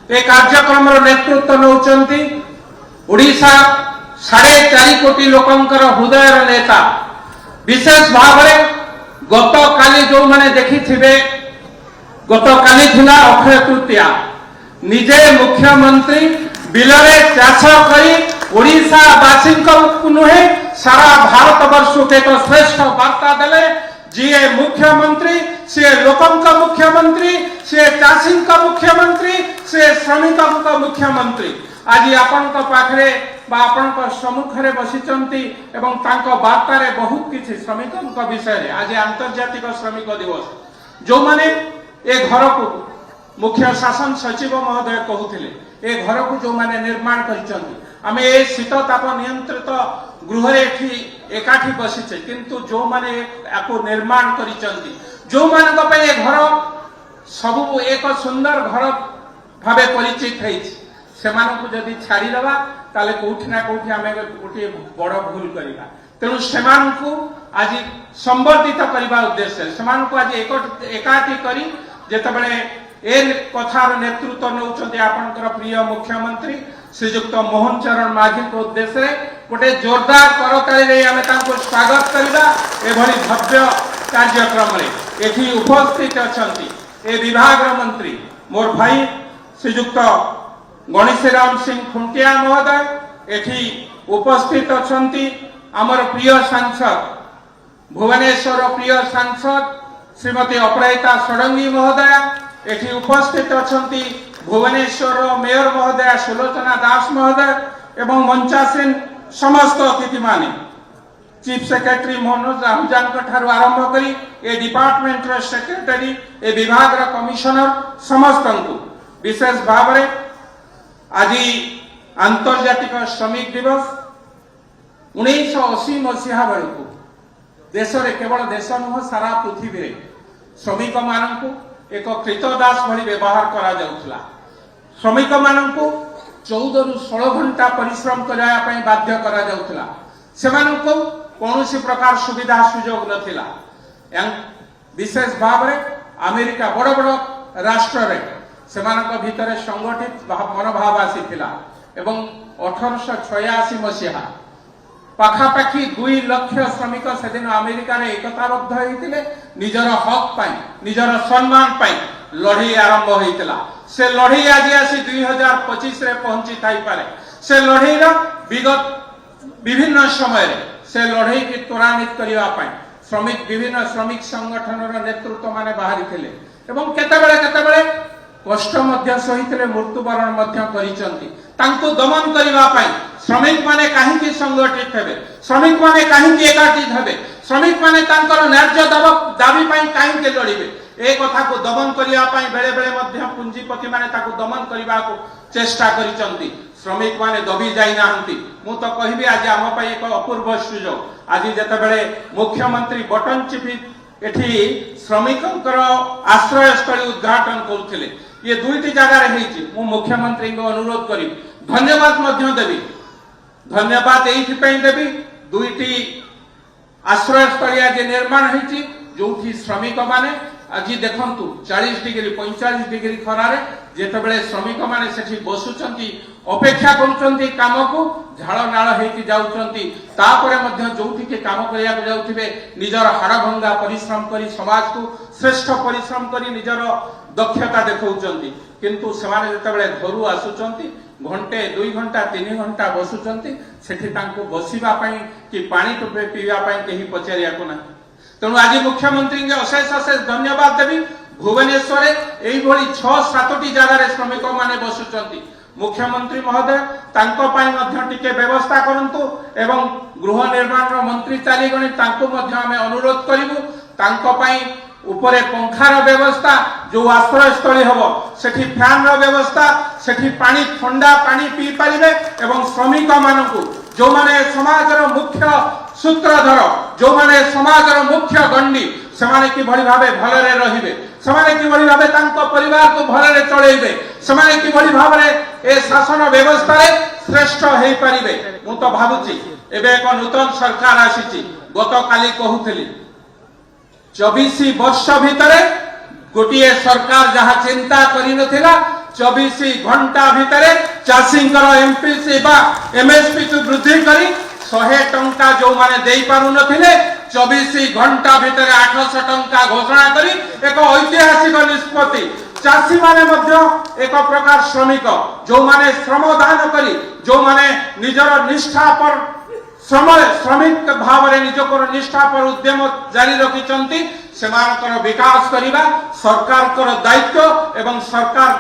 ए कार्यक्रम नेतृत्व नौचंती ओडिशा 4.5 कोटी लोकंकर हृदय नेता विशेष भाव गत काली जो माने देखी थे गत काली थिला अक्षय तृतीया निजे मुख्यमंत्री बिलरे चाष करी ओडिशा वासी नुहे सारा भारत वर्ष के एक श्रेष्ठ वार्ता देले जी मुख्यमंत्री से लोकंक मुख्यमंत्री से चाषी मुख्यमंत्री से श्रमिक मुख्यमंत्री आज आपण पाखरे आपण सम्मुखें बसीचंती एवं तांको वार्तारे बहुत किछि श्रमिक विषय आज आंतर्जातिक श्रमिक दिवस जो माने ए घर को मुख्य शासन सचिव महोदय कहूथिले ए घर को जो माने निर्माण करिसंती आमे ए शीत ताप नियंत्रित गृह एठी एकाठी बसीचे किंतु जो माने याको निर्माण करिसंती जो मानक पे ए घर सब एक सुंदर घर भाबे परिचित हेछि सेमानकु जदि छाड़ी दबा ताले कोठी ना कोठी आमे गोटे बड़ भूल करिबा तेणु सेमानकु आज संवर्धित करबा उद्देश्य सेमानकु आज एकाठी करी जेतबेले ए कथार नेतृत्व नौचंती आपनकर प्रिय मुख्यमंत्री श्रीयुक्त मोहन चरण माझी को उद्देश्य गोटे जोरदार करताली रे आमे तांको स्वागत करबा एभली भव्य कार्यक्रम रे एठी उपस्थित अछंती ए विभाग मंत्री मोर भाई श्रीयुक्त गणेशराम सिंह खुंटिया महोदय एठी उपस्थित अछंती आमर प्रिय सांसद भुवनेश्वर प्रिय सांसद श्रीमती अपराजिता षडंगी महोदय एठी उपस्थित अछंती भुवनेश्वर मेयर महोदय सुलोचना दास महोदय एवं मंचासीन समस्त अतिथि माने चीफ सेक्रेटरी मनोज आहूजा आरंभ करी A department row secretary A विभाग रो कमिशनर समस्त विशेष भाव रे आज आंतर्जातिक श्रमिक दिवस 1980 मसीहा बेलू देश रे केवल देश नुह सारा पृथ्वी रे श्रमिक मानकु एक कृतदास भली व्यवहार करा जाउथला श्रमिक मानकु 14 रु 16 घंटा परिश्रम करया पई बाध्य करा जाउथला सेमानकु कोनोसी प्रकार सुविधा सुयोग नथिला विशेष भाव रे अमेरिका बड़ बड़ राष्ट्र रे सेमानक भितरे संगठित मनोभाव आसीथिला एवं 1886 मसीहा पाखापाखि 2 लाख श्रमिक से दिन अमेरिका रे एकताबद्ध होइतिले निजर हक पाई निजर सम्मान पाई लड़ाई आरंभ होइतिला से लड़ाई आज आसी 2025 रे पहुंची थाई पारे से लड़ाई रो विगत विभिन्न समय रे से लड़ाई की त्वरान्वित करिवा पाई श्रमिक विभिन्न श्रमिक संगठन रो नेतृत्व माने बाहरी थिले एवं केतेबेले कष्ट मध्य सहितले मृत्युवरण मध्य करिसंती तांको दमन करिवा पाई श्रमिक माने काहेकि संगठित हेबे श्रमिक माने काहेकि एकाठी हेबे श्रमिक माने तांकर न्याय्य दाबी पाई काहेकि लड़िबे ए कथा को दमन करिवा पाई बेले बेले मध्य पूंजीपति माने ताको दमन करिवा को चेष्टा करिसंती श्रमिक माने दबी जाई नाहंती मु तो कहिबी आज हम पाई एक अपूर्व सुयोग आज जेतेबेले मुख्यमंत्री बटन चिपी एठी श्रमिकंकर आश्रय स्थली उद्घाटन करुथिले ये दुईटी जगह रे मु मुख्यमंत्री को अनुरोध करी धन्यवाद मध्य देवी धन्यवाद एठी पई देवी दुईटी आश्रय स्थली आज निर्माण होईची जोठी श्रमिक माने आज देखंतु 40 डिग्री 45 डिग्री खरारे जेतेबेले श्रमिक माने सेठी बसुचंती अपेक्षा करूचंती काम को झाड़ नाळ हेकी जाउचंती तापरे मध्य जोठी के काम करिया जाउथिबे निजर हाड़भंगा परिश्रम करी समाज को श्रेष्ठ परिश्रम करी निजर दक्षता देखौचंती किंतु सेमाने जेतेबेले घरु आसुचंती घंटे 2 घंटा 3 घंटा बसुचंती सेठी तांको बसिबा पई कि पानी टोपे पीवा पई केही पचारिया को ना तेणु आज मुख्यमंत्री के अशेष अशेष धन्यवाद देवी भुवनेश्वर एई भली 6-7टी जगह श्रमिक माने बसुचंती मुख्यमंत्री महोदय तांको पाई मध्य टिके व्यवस्था करंतु एवं गृह निर्माण मंत्री चाली गणी तांको मध्य हमें अनुरोध करिवु तांको पाई ऊपरे पंखार व्यवस्था जो आश्रय स्थली हबो सेठी फैन रो व्यवस्था सेठी पानी ठंडा पानी पी पारिबे एवं श्रमिक मानकु जो माने समाज रो मुख्य सूत्रधर जो माने समाज रो मुख्य गंडी सेमाने कि भली भाबे भलरे रहिबे सेमाने कि भली भाबे तांको परिवार को भलरे चलेइबे सेमाने कि भली भाबे ए शासन व्यवस्था रे श्रेष्ठ हेई परिबे मु तो भाबुची एबे एक नूतन सरकार आसीची गत काली कहूथली 24 वर्ष भितरे गोटे सरकार जहाँ चिंता करी नथिला 24 घंटा भितर चाषी एमपीसी एमएसपी को वृद्धि करी 100 टंका जो माने देई पारु नथिले 24 घंटा भितर 800 टंका घोषणा करी एक ऐतिहासिक निष्पत्ति चाषी माने मध्य एक प्रकार श्रमिक जो माने श्रमदान करी जो माने निजर निष्ठा पर श्रमिक भाव में निजक निष्ठा पर उद्यम जारी रखिंट सेमानकर विकास करने सरकार दायित्व एवं सरकार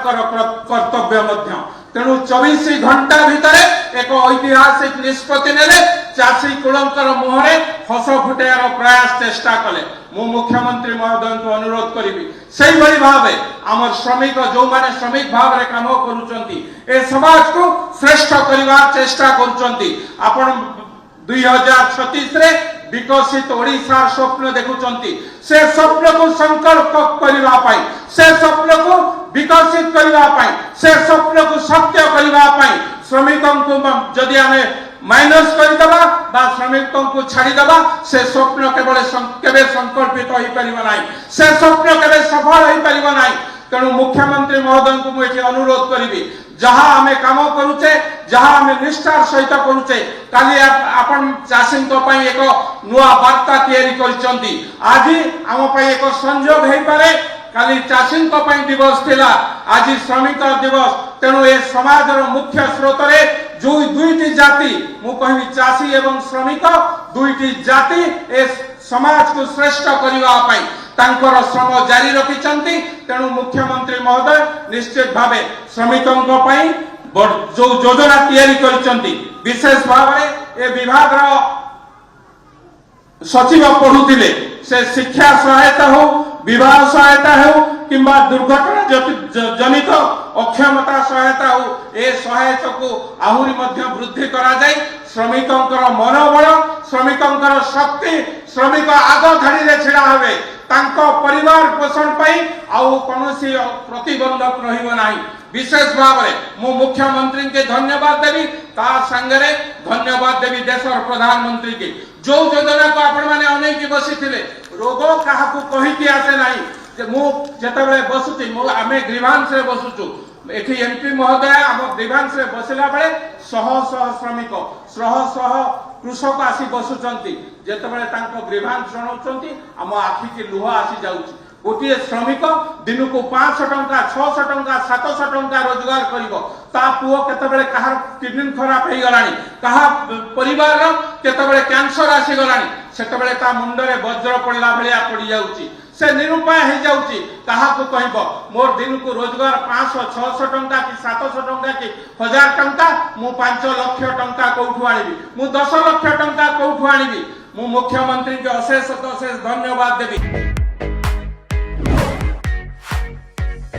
कर्तव्य मध्य तेणु 24 घंटा भितर एक ऐतिहासिक निष्पत्ति नेले चाषी कूलंकर मुहरे हस फुटाइर प्रयास चेष्टा कले मु मुख्यमंत्री महोदय को अनुरोध करी से भाव आम श्रमिक जो माने श्रमिक भाव में काम कर समाज को श्रेष्ठ करने चेष्टा कर 2036 रे विकसित ओडिशा स्वप्न देखुचंती से स्वप्न को संकल्प करिवा पाई से स्वप्न को विकसित करिवा पाई से स्वप्न को सत्य करिवा पाई श्रमिकों को जदि हमें माइनस कर दबा बा श्रमिकों को छाड़ी दबा से स्वप्न केवल केबे संकल्पित होई परिबा नाही से स्वप्न केबे सफल होई परिबा नाही तेणु मुख्यमंत्री महोदय को मुझे अनुरोध करी जहाँ आम काम करुचे जहाँ आम निष्ठार सहित करुचे काली आपण चाषी एक नुआ वार्ता तैयारी करिसंती आज आम एक संयोग हो पारे काली चाषी दिवस थिला आज श्रमिक दिवस तेणु ए समाज मुख्य स्रोत रे जो दुईटी जाति मु कहबी चाषी एवं श्रमिक दुईटी जाति ए समाज को श्रेष्ठ करने तांकर श्रम जारी रखिंट तेणु मुख्यमंत्री महोदय निश्चित भाव श्रमिकों जो योजना तैयारी करिसंती विशेष भाव में ए विभाग सचिव पढ़ुथिले से शिक्षा सहायता हो विवाह सहायता हो किंबा दुर्घटना जनित अक्षमता सहायता हो ए सहायता को आहुरी मध्य वृद्धि करा जाय श्रमिकों मनोबल श्रमिकों शक्ति श्रमिक आग धाड़ी रे छिड़ा होवे तांको परिवार पोषण पाई आउ कोनोसी प्रतिबंधक रहिबो नाही विशेष भाव में मु मुख्यमंत्री के धन्यवाद देवी ता संगरे धन्यवाद देवी देशर प्रधानमंत्री के जो योजना को आपण माने अनेक बसी थिले रोग काहाकू कहि कि आसे नाही जे मु जेतबेले बसुती मु आमे ग्रीवांस रे बसुचु एठी एमपी महोदय हम ग्रीवांस रे बसिला बेले शह शह श्रमिक शह कृषक आसी बसुचंती जेतबेले तांको ग्रीवांस जणाउचंती हम आखि के लुह आसी जाउची गोटे श्रमिक दिन को 500 टंका 600 टंका 700 टंका रोजगार करिवो ता पुओ केतबेले कहार किडनी खराब हे गलानी कहा परिवार केतबेले कैंसर आसी गलानी सेतबेले ता मुंडरे वज्र पड़ला भलिया पड़ी जाउची से निरुपाय हे जाउची कहा को कहबो मोर दिन को रोजगार 500 600 टंका कि 700 टंका कि 1000 टंका मु 5 लाख टंका कोठु आनिबी मु 10 लाख टंका कोठु आनिबी मु मुख्यमंत्री के अशेष धन्यवाद देबी।